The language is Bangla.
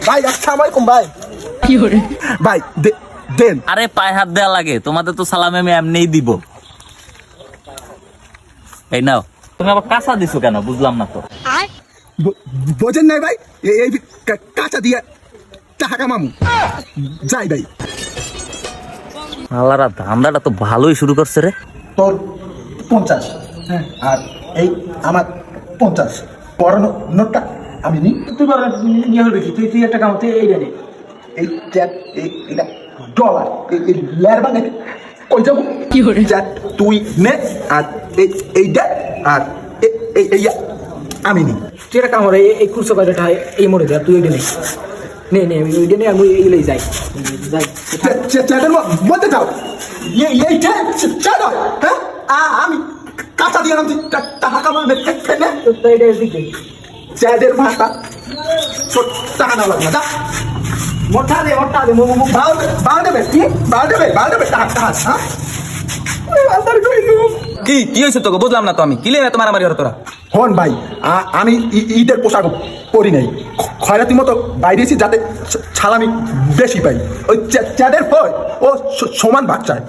ভাই আসসালামু আলাইকুম ভাই। কি করে ভাই দেন। আরে পায়ে হাত দেওয়া লাগে, তোমাদের তো সালাম আমি এমনিই দিব। এই নাও। তুমি আবার কাঁচা দিছো কেন বুঝলাম না তো। বোঝেন নাই ভাই, এই কাঁচা দিয়ে টাকা মামু যাই ভাই। আল্লাহরা ধান্দাটা তো ভালোই শুরু করছে রে। তোর 50, হ্যাঁ, আর এই আমার 50 বড় নোটটা আমি নি। তুই বড় ইয়ে হলো কি, তুই একটা কাম, তুই এইটা নে। এই এটা ডলার, এই লেয়ার বানে কই যাবো কি করে তুই নে, আর এইটা আর এই আমি নি। তুই একটা কাম করে এই কুরসো কয়টা এই মোড়ে দে, তুই এইটা নে নে নে, ওইটা নে, আমি এইগুলোই যাই যাই। চ্যাটের মধ্যে যাও, এই চ্যাট, হ্যাঁ, আমি কাঁচা দিয়ে নাম টাকা কামাবে ফেলে তো এইটা দিকে চ্যাটের ভাষা টাকা না লাগবে না। মোটা দে বাড় দেবে কি বাড় দেবে টাকা, হ্যাঁ। কি কি হয়েছে তোকে বুঝলাম না তো আমি, কি লেগে তোমার মারি হলো তোরা? হন ভাই, আমি ঈদের পোশাক পরি নাই, খয়রাতি মতো বাইরেছি যাতে ছালামি বেশি পাই। ওই চ্যাটের হয় ও সমান ভাগ চায়।